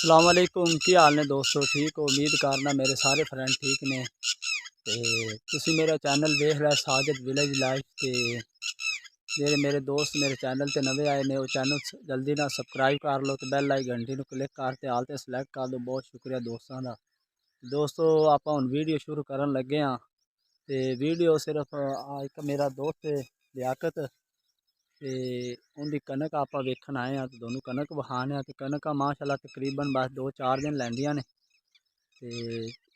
अस्सलाम वालेकुम की हाल ने दोस्तों। ठीक हो? उम्मीद करना मेरे सारे फ्रेंड ठीक ने। तुसी मेरा चैनल देख रहे साजिद विलेज लाइफ के जेरे मेरे दोस्त मेरे चैनल ते नवे आए ने वो चैनल जल्दी ना सबसक्राइब कर लो तो बेल आई घंटी ਨੂੰ क्लिक करते हाल ते सिलेक्ट कर दो। बहुत शुक्रिया दोस्तों का। दोस्तों आप हुण वीडियो शुरू करन लगे हाँ। तो वीडियो सिर्फ एक मेरा दोस्त लियाकत ते उनकी कनक आप वेखन आए हैं तो दोनों कनक वहाने तो कनक माशाल्लाह तकरीबन बस 2-4 दिन लैंदियां ने। ते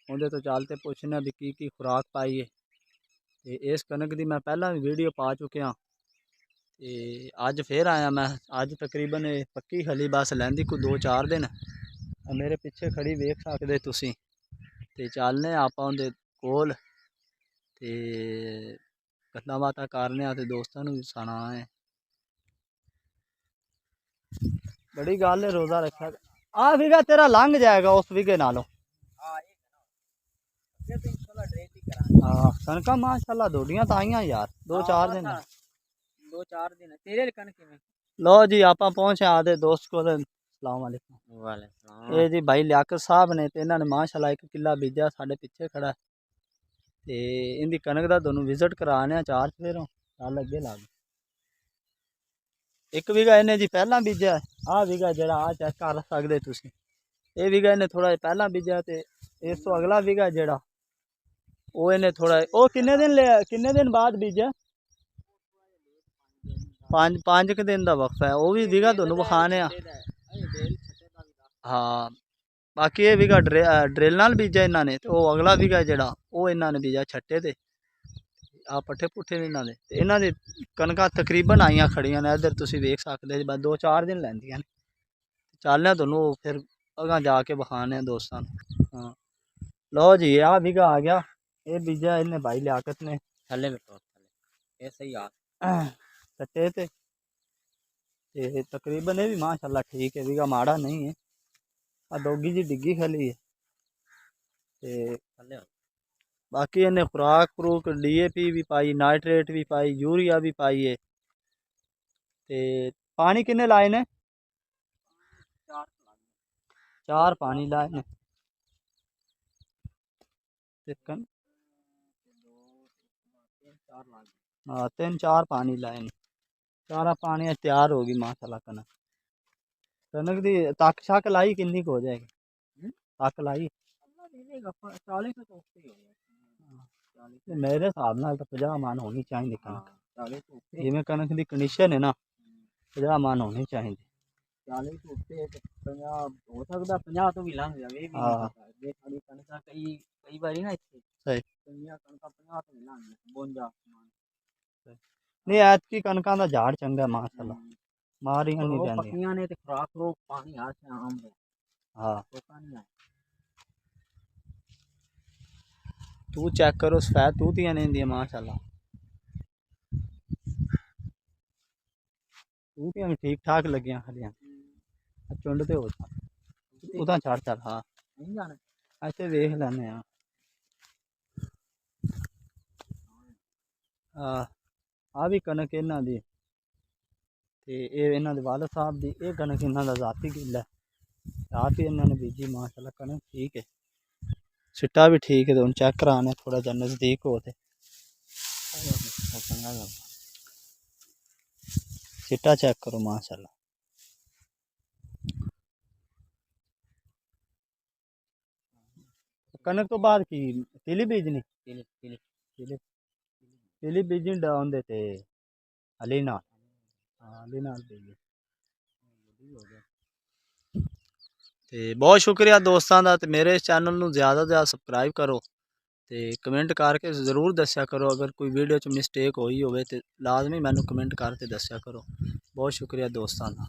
उनके तो चलते पुछने भी की खुराक पाई है। ते इस कनक की मैं पहला भी वीडियो पा चुके हाँ। ते अज फिर आया मैं। अज तकरीबन पक्की खली बस लैंदी कोई 2-4 दिन। मेरे पिछे खड़ी वेख सकते तुसी। ते चलने आप उनके कोल ते गल्लां बातां करने ते दोस्तों भी सुना है। बड़ी गल है रोजा रखा। आ विगा तेरा लंघ जाएगा उस विगे नालों। हाँ कनका माशाल्लाह दोडियां तो आईयां यार 2-4 दिन। 2-4 दिन तेरे कनक में। लो जी आप पहुंचे आदे दोस्त को। अस्सलाम वालेकुम। वालेकुम। ये जी भाई लियाकत साहब ने ते इन्होंने माशाल्लाह 1 किला बीजा साढ़े पीछे खड़ा ते इनकी कनक का दोनों विजिट कराने 4 चफेरों चल अगे लग। 1 बीघा इन्हें जी पहला बीजा आ बीघा जरा आ चेक कर सकते तुसी। ये बीघा इन्हें थोड़ा पहला बीजा ते इस तो अगला बीघा जड़ा वो इन्हें थोड़ा वो किन्ने दिन बाद बीजा 5 दिन का वक्फा है। वो भी बीघा दोनों बखाने। हाँ बाकी ये बीघा ड्रिल नाल बीजा इन्होंने तो वो अगला बीघा जड़ा वो इन्होंने बीजा छट्टे ते आ पट्ठे पुट्ठे ने इन्होंने ते इन्हों दी कनक तकरीबन आईयां खड़ियां ने। इधर तुसी वेख सकते बस 2-4 दिन लैंदियां ने। चलने दोनों फिर अगा जाके बखाने दोस्तों। हाँ लो जी आ बीघा आ गया। ये बीजा इन्हें भाई लियाकत ने थले बैठो थले ये सही आ छट्टे ते तकरीबन ये भी माशाल्लाह ठीक है। बीघा माड़ा नहीं है। आ डोगी जी डिग्गी खली है ते थले बाकी इन्हें खुराक खुरूक DAP भी पाई नाइट्रेट भी पाई यूरिया भी पाई है। ते पानी किन्ने लाए ने 4 पानी लाए ने। हाँ 3-4 पानी लाए ने। सारा पानी तैयार होगी माशाल्लाह कनक। कनक दी तक शक लाई किन्नी हो जाएगी तक लाई 40 तो ऊपर ही हो मेरे हिसाब नाल तो 50 मन होनी चाहिए कनक। 40 तो ऊपर जिमें कनक की कंडीशन है ना 50 मन होनी चाहिए। 40 तो ऊपर 50 हो सकता 50 तो भी लंघ जावे भी नहीं हाँ पता ये थोड़ी कनक कई बारी ना इतनी सही कनिया कनक 50 तो भी लंघ 52 नहीं ऐतकी कनका का झाड़ चंगा माशाल्लाह मारियां नहीं पैंदी। पक्कियां ने ते खुराक रो पानी हाथ से आम है। हाँ पता नहीं है तू चेक करो सफेद तूतियां ने इंदियां माशाल्लाह। तूतियां भी ठीक ठाक लगियां खलियां चुंड ते हो उदा छड़ चल। हाँ नहीं जाना ऐसे देख लैने आ भी कनक इन्हां दी ते इन्हां दे वालद साहब दी ये कनक इन्हां दा जाती गिल्ला है। आप ही इन्होंने बीजी माशाल्लाह कनक ठीक है। सिट्टा भी ठीक है तो चेक कराने थोड़ा जा नज़दीक हो तो सिट्टा चेक करो माशाल्लाह। कनक तो बाद की तिली बीजनी तिली बीजनी डाउन ते अली नाल। हाँ अली नाल बीजी ते बहुत शुक्रिया दोस्तों का। मेरे इस चैनल में ज़्यादा से ज़्यादा सबसक्राइब करो ते कमेंट करके जरूर दस्या करो। अगर कोई वीडियो च मिसटेक हुई हो तो लाजमी मैनू कमेंट करके दस्या करो। बहुत शुक्रिया दोस्तों का।